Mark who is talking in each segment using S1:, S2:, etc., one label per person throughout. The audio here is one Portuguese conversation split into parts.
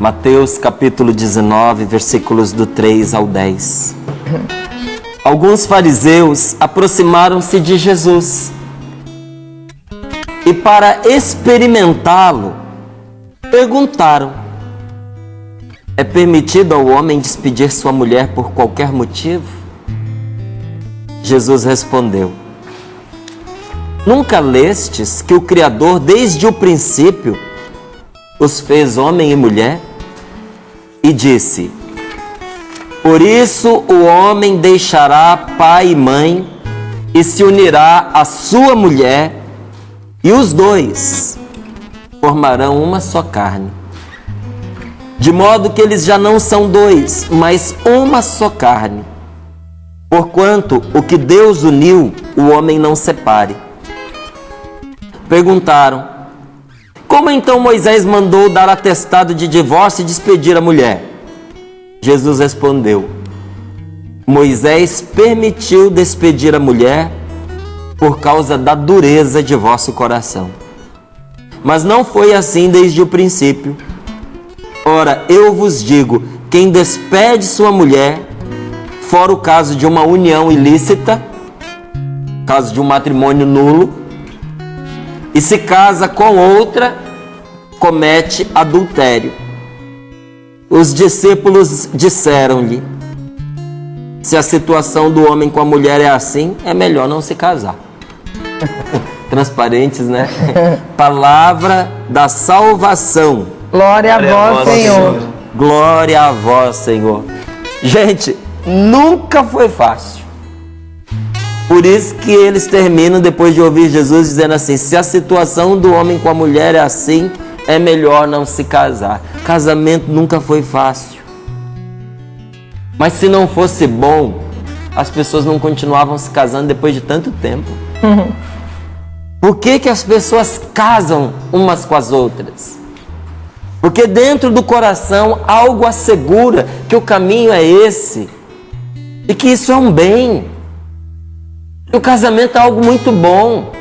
S1: Mateus capítulo 19, versículos do 3 ao 10. Alguns fariseus aproximaram-se de Jesus e, para experimentá-lo, perguntaram: é permitido ao homem despedir sua mulher por qualquer motivo? Jesus respondeu: nunca lestes que o Criador, desde o princípio, os fez homem e mulher? E disse: por isso o homem deixará pai e mãe e se unirá à sua mulher, e os dois formarão uma só carne. De modo que eles já não são dois, mas uma só carne. Porquanto o que Deus uniu, o homem não separe. Perguntaram: como então Moisés mandou dar atestado de divórcio e despedir a mulher? Jesus respondeu: Moisés permitiu despedir a mulher por causa da dureza de vosso coração. Mas não foi assim desde o princípio. Ora, eu vos digo, quem despede sua mulher, fora o caso de uma união ilícita, caso de um matrimônio nulo, e se casa com outra, comete adultério. Os discípulos disseram-lhe: se a situação do homem com a mulher é assim, é melhor não se casar. Transparentes, né? Palavra da salvação.
S2: Glória a vós, Senhor.
S1: Glória a vós, Senhor. Gente, nunca foi fácil. Por isso que eles terminam, depois de ouvir Jesus, dizendo assim: se a situação do homem com a mulher é assim, é melhor não se casar. Casamento nunca foi fácil. Mas se não fosse bom, as pessoas não continuavam se casando depois de tanto tempo. Por que as pessoas casam umas com as outras? Porque dentro do coração algo assegura que o caminho é esse e que isso é um bem. O casamento é algo muito bom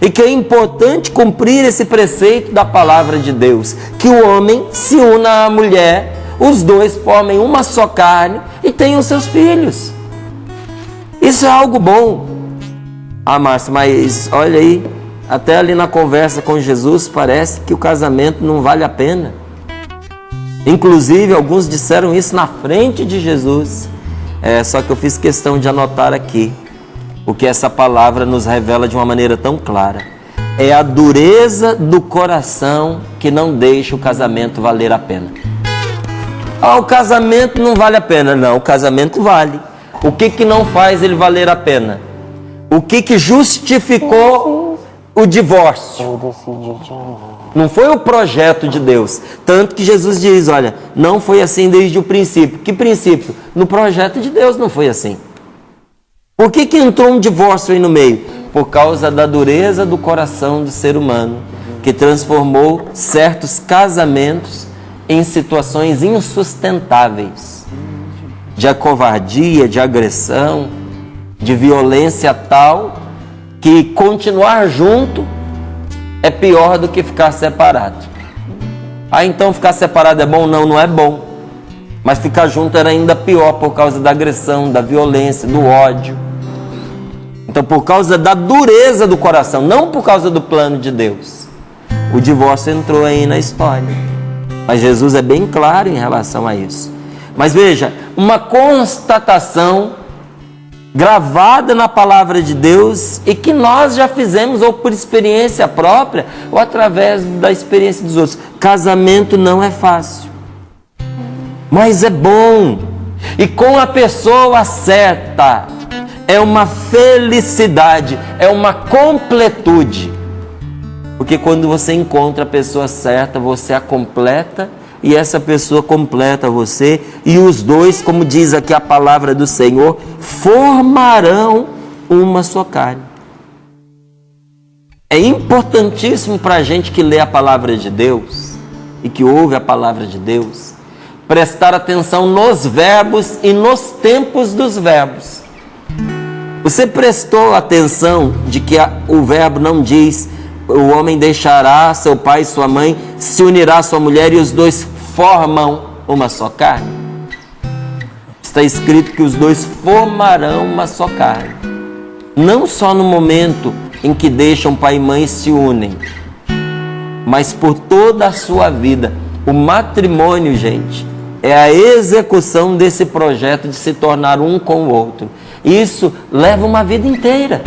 S1: e que é importante cumprir esse preceito da palavra de Deus, que o homem se una à mulher, os dois formem uma só carne e tenham seus filhos. Isso é algo bom. Ah, Márcio, mas olha aí, até ali na conversa com Jesus parece que o casamento não vale a pena. Inclusive, alguns disseram isso na frente de Jesus. Só que eu fiz questão de anotar aqui o que essa palavra nos revela de uma maneira tão clara. É a dureza do coração que não deixa o casamento valer a pena. Ah, o casamento não vale a pena. Não, o casamento vale. O que não faz ele valer a pena? O que justificou o divórcio? Não foi o projeto de Deus. Tanto que Jesus diz, olha, não foi assim desde o princípio. Que princípio? No projeto de Deus não foi assim. Por que entrou um divórcio aí no meio? Por causa da dureza do coração do ser humano, que transformou certos casamentos em situações insustentáveis, de covardia, de agressão, de violência tal, que continuar junto é pior do que ficar separado. Ah, então ficar separado é bom? Não, não é bom. Mas ficar junto era ainda pior por causa da agressão, da violência, do ódio. Então, por causa da dureza do coração, não por causa do plano de Deus, o divórcio entrou aí na história. Mas Jesus é bem claro em relação a isso. Mas veja, uma constatação gravada na palavra de Deus e que nós já fizemos ou por experiência própria ou através da experiência dos outros. Casamento não é fácil, mas é bom. E com a pessoa certa, é uma felicidade, é uma completude. Porque quando você encontra a pessoa certa, você a completa e essa pessoa completa você, e os dois, como diz aqui a palavra do Senhor, formarão uma só carne. É importantíssimo para a gente que lê a palavra de Deus e que ouve a palavra de Deus, prestar atenção nos verbos e nos tempos dos verbos. Você prestou atenção de que o verbo não diz: o homem deixará seu pai e sua mãe, se unirá à sua mulher e os dois formam uma só carne? Está escrito que os dois formarão uma só carne. Não só no momento em que deixam pai e mãe e se unem, mas por toda a sua vida. O matrimônio, gente, é a execução desse projeto de se tornar um com o outro. Isso leva uma vida inteira.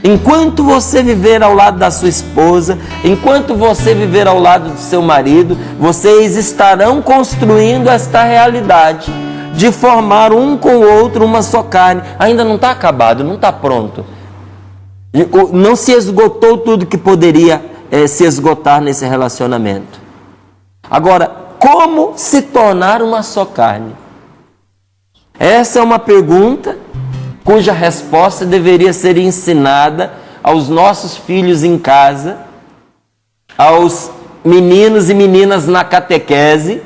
S1: Enquanto você viver ao lado da sua esposa, enquanto você viver ao lado do seu marido, vocês estarão construindo esta realidade de formar um com o outro uma só carne. Ainda não está acabado, não está pronto. Não se esgotou tudo que poderia se esgotar nesse relacionamento. Agora, como se tornar uma só carne? Essa é uma pergunta cuja resposta deveria ser ensinada aos nossos filhos em casa, aos meninos e meninas na catequese,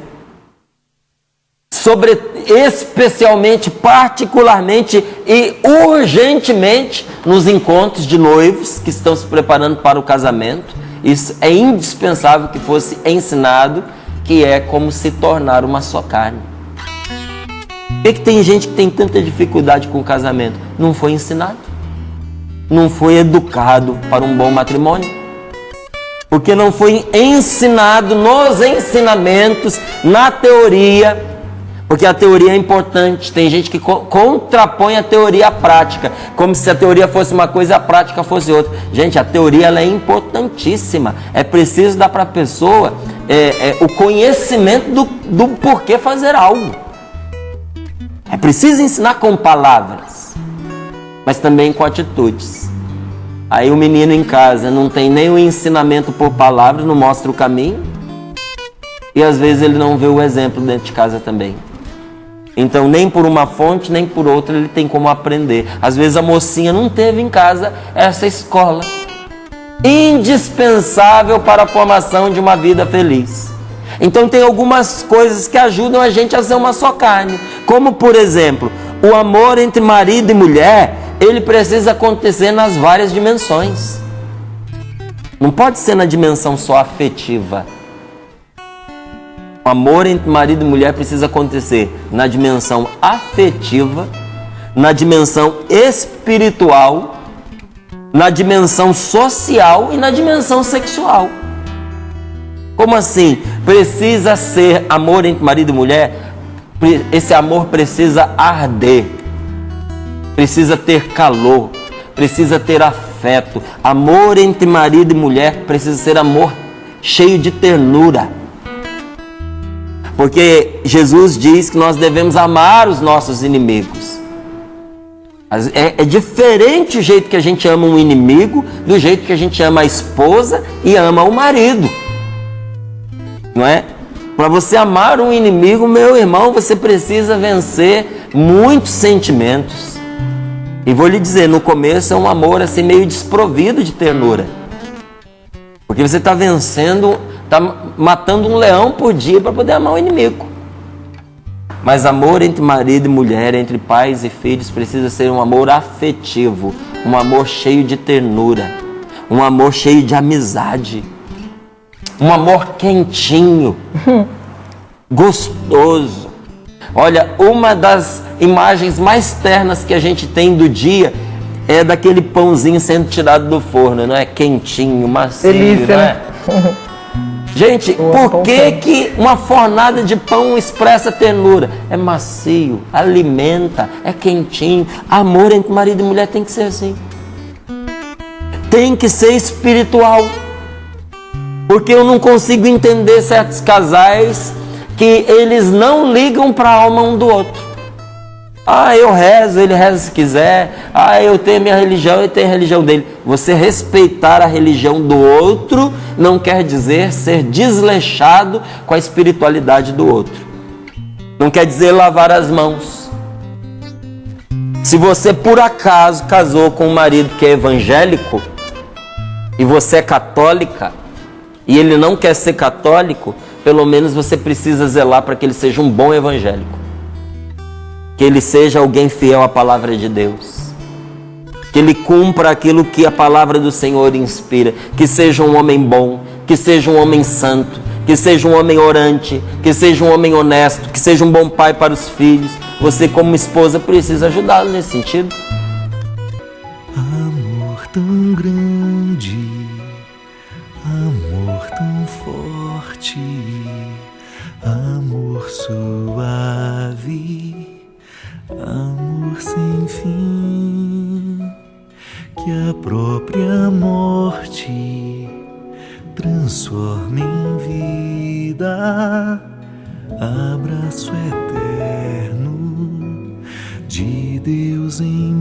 S1: especialmente, particularmente e urgentemente nos encontros de noivos que estão se preparando para o casamento. Isso é indispensável que fosse ensinado, que é como se tornar uma só carne. Por que tem gente que tem tanta dificuldade com o casamento? Não foi ensinado. Não foi educado para um bom matrimônio. Porque não foi ensinado nos ensinamentos, na teoria. Porque a teoria é importante. Tem gente que contrapõe a teoria à prática, como se a teoria fosse uma coisa e a prática fosse outra. Gente, a teoria ela é importantíssima. É preciso dar para a pessoa o conhecimento do porquê fazer algo. É preciso ensinar com palavras, mas também com atitudes. Aí o menino em casa não tem nem o ensinamento por palavras, não mostra o caminho, e às vezes ele não vê o exemplo dentro de casa também. Então nem por uma fonte, nem por outra ele tem como aprender. Às vezes a mocinha não teve em casa essa escola, indispensável para a formação de uma vida feliz. Então tem algumas coisas que ajudam a gente a ser uma só carne. Como, por exemplo, o amor entre marido e mulher, ele precisa acontecer nas várias dimensões. Não pode ser na dimensão só afetiva. O amor entre marido e mulher precisa acontecer na dimensão afetiva, na dimensão espiritual, na dimensão social e na dimensão sexual. Como assim? Precisa ser amor entre marido e mulher? Esse amor precisa arder, precisa ter calor, precisa ter afeto. Amor entre marido e mulher precisa ser amor cheio de ternura. Porque Jesus diz que nós devemos amar os nossos inimigos. É diferente o jeito que a gente ama um inimigo do jeito que a gente ama a esposa e ama o marido. Não é? Para você amar um inimigo, meu irmão, você precisa vencer muitos sentimentos. E vou lhe dizer, no começo é um amor assim meio desprovido de ternura. Porque você está vencendo, está matando um leão por dia para poder amar o inimigo. Mas amor entre marido e mulher, entre pais e filhos, precisa ser um amor afetivo, um amor cheio de ternura, um amor cheio de amizade. Um amor quentinho, gostoso. Olha, uma das imagens mais ternas que a gente tem do dia é daquele pãozinho sendo tirado do forno, não é? Quentinho, macio,
S2: delícia,
S1: não é? Né? Gente, por que uma fornada de pão expressa ternura? É macio, alimenta, é quentinho. Amor entre marido e mulher tem que ser assim. Tem que ser espiritual. Porque eu não consigo entender certos casais que eles não ligam para a alma um do outro. Ah, eu rezo, ele reza se quiser. Ah, eu tenho minha religião, ele tem a religião dele. Você respeitar a religião do outro não quer dizer ser desleixado com a espiritualidade do outro. Não quer dizer lavar as mãos. Se você por acaso casou com um marido que é evangélico e você é católica, e ele não quer ser católico, pelo menos você precisa zelar para que ele seja um bom evangélico. Que ele seja alguém fiel à palavra de Deus. Que ele cumpra aquilo que a palavra do Senhor inspira. Que seja um homem bom, que seja um homem santo, que seja um homem orante, que seja um homem honesto, que seja um bom pai para os filhos. Você, como esposa, precisa ajudá-lo nesse sentido.
S3: Amor tão grande, amor tão forte, amor suave, amor sem fim, que a própria morte transforma em vida, abraço eterno de Deus em